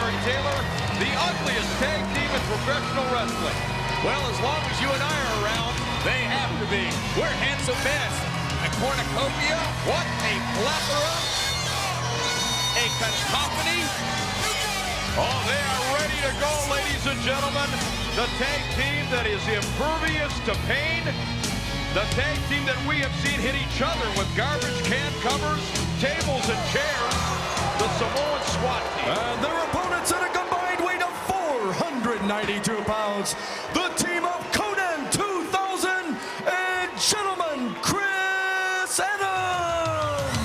Terry Taylor, the ugliest tag team in professional wrestling. Well, as long as you and I are around, they have to be. We're handsome men. A cornucopia, what a plethora, a cacophony. Oh, they are ready to go, ladies and gentlemen. The tag team that is impervious to pain. The tag team that we have seen hit each other with garbage can covers, tables, and chairs. The Samoan Swat team. And their opponents at a combined weight of 492 pounds. The team of Konnan 2000 and gentlemen, Chris Adams.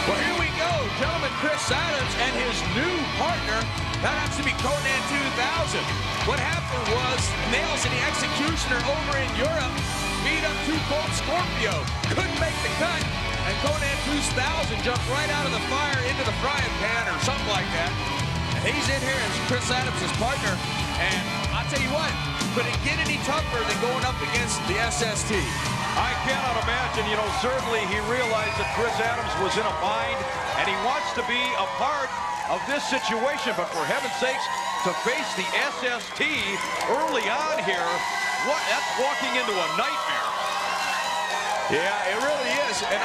Well, here we go. Gentlemen, Chris Adams and his new partner. That has to be Konnan 2000. What happened was Nails and the Executioner over in Europe beat up Too Cold Scorpio. Couldn't make the cut. And Konnan 2000 jumped right out of the fire into the frying pan or something like that. And he's in here as Chris Adams' partner. And I'll tell you what, could it get any tougher than going up against the SST? I cannot imagine. You know, certainly he realized that Chris Adams was in a bind, and he wants to be a part of this situation. But for heaven's sakes, to face the SST early on here, that's walking into a nightmare. Yeah, it really is. And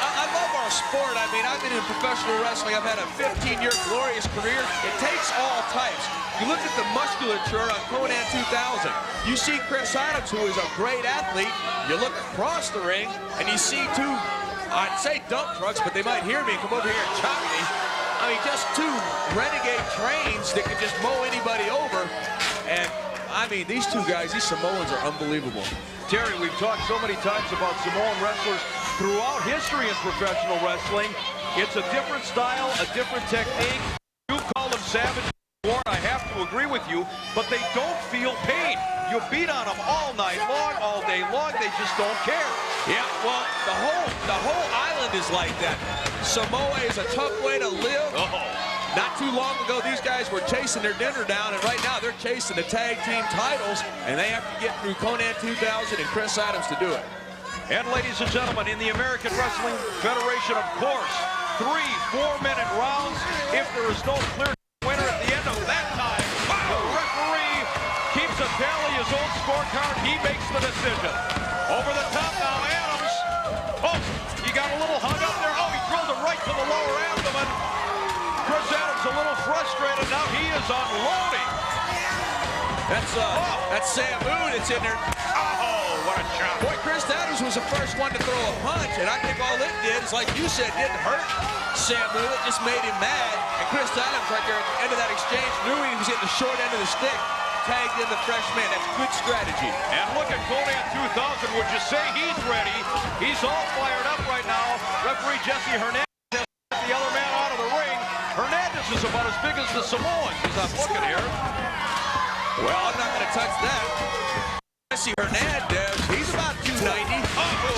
I love our sport. I mean, I've been in professional wrestling. I've had a 15-year glorious career. It takes all types. You look at the musculature on Konnan 2000. You see Chris Adams, who is a great athlete. You look across the ring, and you see two, I'd say dump trucks, but they might hear me and come over here and chop me. I mean, just two renegade trains that can just mow anybody over. And, I mean, these two guys, these Samoans are unbelievable. Terry, we've talked so many times about Samoan wrestlers throughout history in professional wrestling. It's a different style, a different technique. You call them savage, I have to agree with you, but they don't feel pain. You beat on them all night long, all day long. They just don't care. Yeah, well, the whole island is like that. Samoa is a tough way to live. Not too long ago, these guys were chasing their dinner down, and right now they're chasing the tag team titles, and they have to get through Konnan 2000 and Chris Adams to do it. And ladies and gentlemen, in the American Wrestling Federation, of course, 3 4-minute rounds. If there is no clear winner at the end of that time, the referee keeps a tally, his own scorecard. He makes the decision. Over the top now, Adams. Oh, he got a little hung up there. Oh, he drilled it right to the lower abdomen. Chris Adams a little frustrated. Now he is unloading. That's Samoan that's in there. Oh, what a shot. Boy, Chris Adams was the first one to throw a punch, and I think all it did is, like you said, didn't hurt Samoan. It just made him mad. And Chris Adams, right there at the end of that exchange, knew he was getting the short end of the stick. Tagged in the fresh man. That's good strategy. And look at Konnan 2000. Would you say he's ready? He's all fired up right now. Referee Jesse Hernandez has the other man out of the ring. Hernandez is about as big as the Samoans as I'm looking here. Well, I'm not going to touch that. Jesse Hernandez, he's about 290.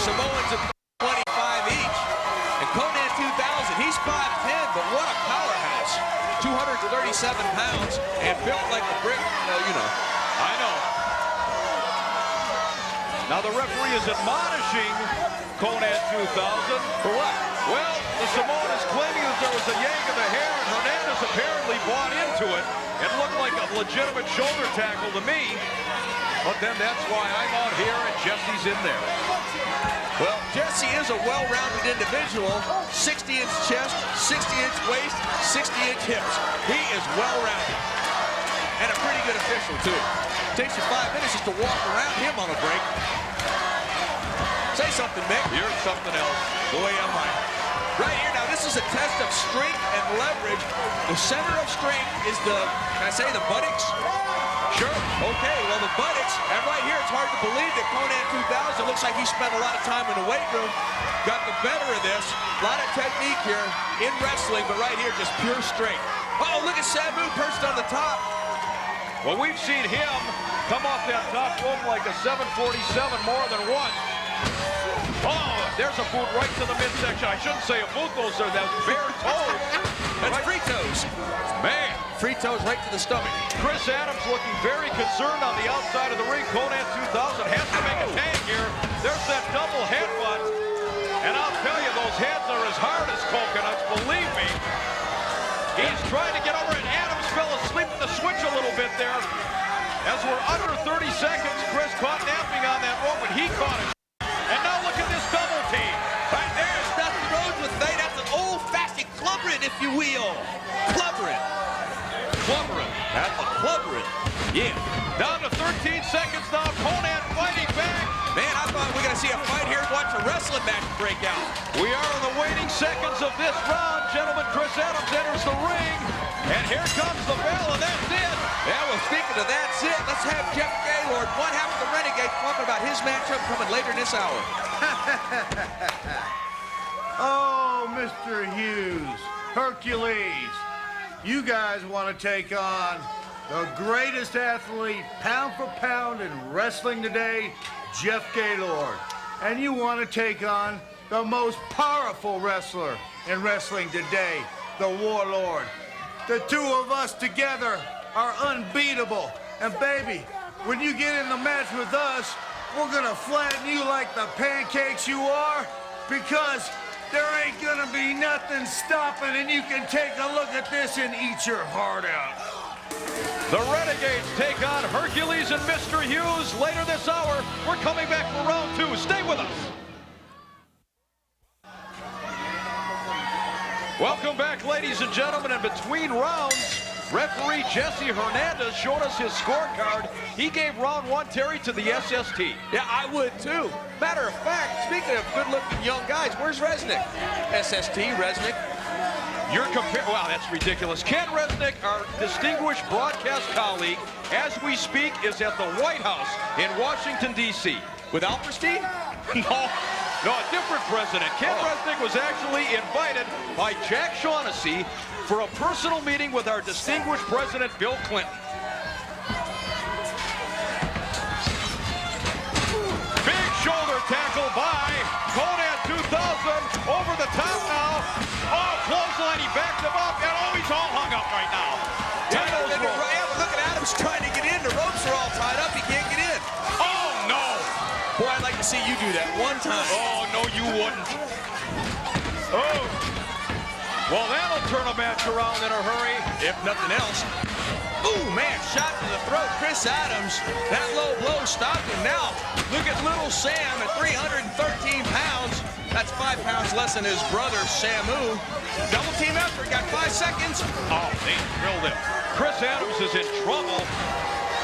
Samoans at 25 each. And Konnan 2000, he's 5'10", but what a powerhouse. 237 pounds and built like a brick. You know. I know. Now the referee is admonishing Konnan 2000. For what? Well, the Samoan is claiming that there was a yank of the hair, and Hernandez apparently bought into it. It looked like a legitimate shoulder tackle to me. But then that's why I'm out here and Jesse's in there. Well, Jesse is a well-rounded individual. 60-inch chest, 60-inch waist, 60-inch hips. He is well-rounded. And a pretty good official, too. Takes you 5 minutes just to walk around him on a break. Say something, Mick. You're something else. Boy, am I. Right here, now, this is a test of strength and leverage. The center of strength is the, can I say the buttocks? Sure. Okay, well, the buttocks, and right here, it's hard to believe that Konnan 2000 looks like he spent a lot of time in the weight room, got the better of this. A lot of technique here in wrestling, but right here, just pure strength. Uh-oh, look at Samoan perched on the top. Well, we've seen him come off that top rope like a 747 more than once. Oh, there's a boot right to the midsection. I shouldn't say a boot, those are those bare toes. That's free toes. Man. Free toes right to the stomach. Chris Adams looking very concerned on the outside of the ring. Konnan 2000 has to make a tag here. There's that double headbutt. And I'll tell you, those heads are as hard as coconuts, believe me. He's trying to get over it. Adams fell flipped the switch a little bit there. As we're under 30 seconds, Chris caught napping on that rope, but he caught it. And now look at this double team. Right there's Dustin Rhodes with Faye. That's an old-fashioned clubbering, if you will. Clubbering. Clubbering. That's a clubbering. Yeah. Down to 13 seconds now. Konnan fighting back. Man, I thought we were going to see a fight here. Watch a wrestling match break out. We are in the waning seconds of this round. Gentlemen, Chris Adams enters the ring. And here comes the bell, and that's it. Yeah, well, speaking of that's it, let's have Jeff Gaylord, one half of the Renegade, talking about his matchup coming later in this hour. Oh, Mr. Hughes, Hercules, you guys want to take on the greatest athlete, pound for pound, in wrestling today, Jeff Gaylord. And you want to take on the most powerful wrestler in wrestling today, the Warlord. The two of us together are unbeatable. And baby, when you get in the match with us, we're gonna flatten you like the pancakes you are, because there ain't gonna be nothing stopping, and you can take a look at this and eat your heart out. The Renegades take on Hercules and Mr. Hughes later this hour. We're coming back for round two. Stay with us. Welcome back, ladies and gentlemen. And between rounds, referee Jesse Hernandez showed us his scorecard. He gave round one, Terry, to the SST. Yeah, I would too. Matter of fact, speaking of good-looking young guys, where's Resnick? SST, Resnick. You're comparing, wow, that's ridiculous. Ken Resnick, our distinguished broadcast colleague, as we speak, is at the White House in Washington, D.C. With Alperstein? No, a different president. Ken Resnick was actually invited by Jack Shaughnessy for a personal meeting with our distinguished president, Bill Clinton. Big shoulder tackle by Konnan 2000. Over the top now. Oh, clothesline, he backed him up, and oh, he's all hung up right now. Look at Adams trying to get in. The ropes are all tied up. He can't get in. Oh, no. Boy, I'd like to see you do that one time. Oh, no, you wouldn't. Oh. Well, that'll turn a match around in a hurry. If nothing else. Ooh, man, shot to the throat. Chris Adams, that low blow stopped him. Now, look at little Sam at 313 pounds. That's 5 pounds less than his brother, Samu. Double team effort, got 5 seconds. Oh, they drilled him. Chris Adams is in trouble.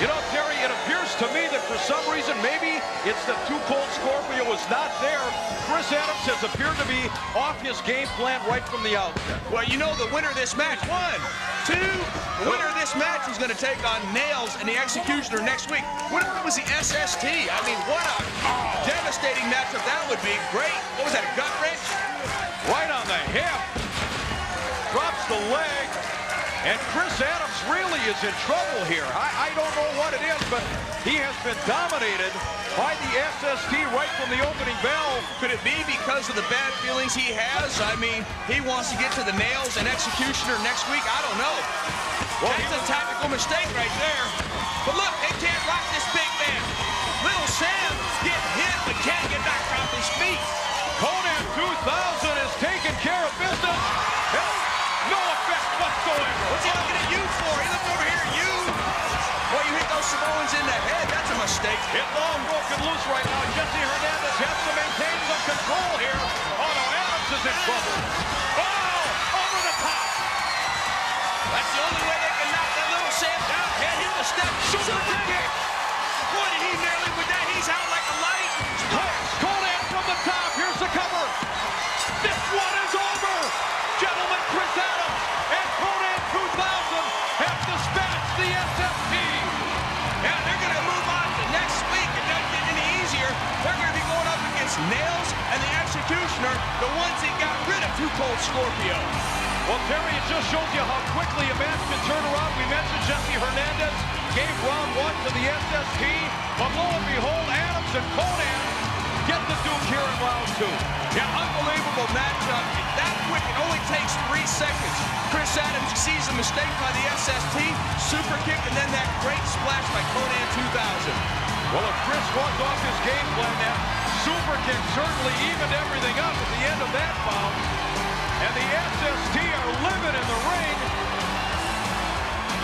You know, Terry, it appears to me that for some reason, maybe it's the Too Cold Scorpio was not there. Chris Adams has appeared to be off his game plan right from the outset. Well, you know the winner of this match, 1, 2, the winner of this match is going to take on Nails and the Executioner next week. What if it was the SST? I mean, what a devastating matchup that would be. Great. What was that, a gut wrench? Right on the hip. Drops the leg. And Chris Adams really is in trouble here. I don't know what it is, but he has been dominated by the SST right from the opening bell. Could it be because of the bad feelings he has? I mean, he wants to get to the Nails and Executioner next week. I don't know. Well, that's a tactical mistake right there. But look, they can't rock this big man. Little Sam getting hit, but can't get back off his feet. Konnan 2000 is taking care of business. No effect whatsoever. What's he looking at you for? He looked over here at you. Boy, you hit those Samoans in the head. That's a mistake. It's all broken loose right now. Jesse Hernandez has to maintain some control here. Oh, no, Adams is in trouble. Oh, over the top. That's the only way they can knock that little Sam down. Can't hit the step. Super kick. Boy, did he nearly with that. He's out like a light. Konnan from the top. Here's the cover. This one is over. Gentlemen, Chris Adams and Konnan 2000 have dispatched the SST. Yeah, they're going to move on to next week. It doesn't get any easier. They're going to be going up against Nails and the Executioner, the ones that got rid of Too Cold Scorpio. Well, Terry, it just shows you how quickly a match can turn around. We mentioned Jesse Hernandez gave round one to the SST, but lo and behold, Adams and Konnan get the Duke here in round two. Yeah, unbelievable matchup. That quick, it only takes 3 seconds. Chris Adams sees a mistake by the SST, super kick, and then that great splash by Konnan 2000. Well, if Chris was off his game plan, that super kick certainly evened everything up at the end of that bout. And the SST are living in the ring.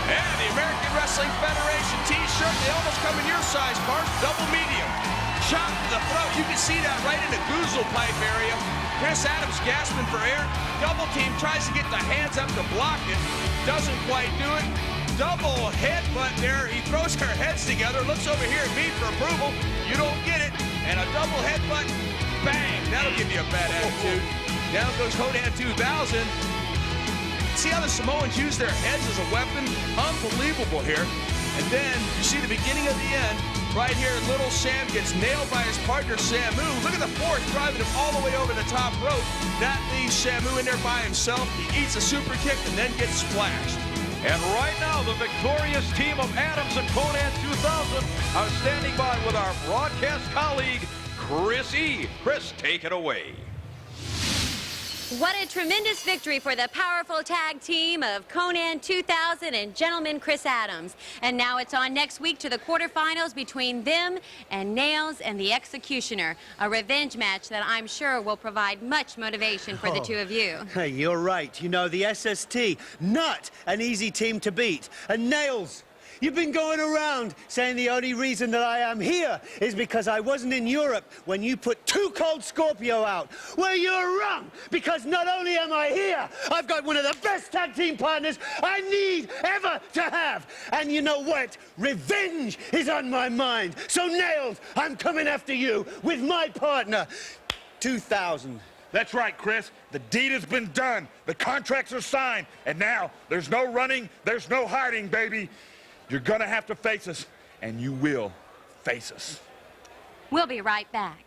And the American Wrestling Federation t-shirt, they almost come in your size, Bart, double medium. Shot to the throat, you can see that right in the goozle pipe area. Chris Adams gasping for air. Double team tries to get the hands up to block it. Doesn't quite do it. Double headbutt there. He throws their heads together, looks over here at me for approval. You don't get it. And a double headbutt, bang. That'll give you a bad attitude. Down goes Konnan 2000. See how the Samoans use their heads as a weapon? Unbelievable here. And then you see the beginning of the end. Right here, little Sam gets nailed by his partner, Samu. Look at the force driving him all the way over the top rope. That leaves Samu in there by himself. He eats a super kick and then gets splashed. And right now, the victorious team of Adams and Konnan 2000 are standing by with our broadcast colleague, Chris E. Chris, take it away. What a tremendous victory for the powerful tag team of Konnan 2000 and Gentleman Chris Adams. And now it's on next week to the quarterfinals between them and Nails and the Executioner. A revenge match that I'm sure will provide much motivation for the two of you. Hey, you're right. You know, the SST, not an easy team to beat. And Nails, you've been going around saying the only reason that I am here is because I wasn't in Europe when you put Too Cold Scorpio out. Well, you're wrong, because not only am I here, I've got one of the best tag team partners I need ever to have. And you know what? Revenge is on my mind. So, Nails, I'm coming after you with my partner, 2000. That's right, Chris. The deed has been done. The contracts are signed. And now there's no running, there's no hiding, baby. You're gonna have to face us, and you will face us. We'll be right back.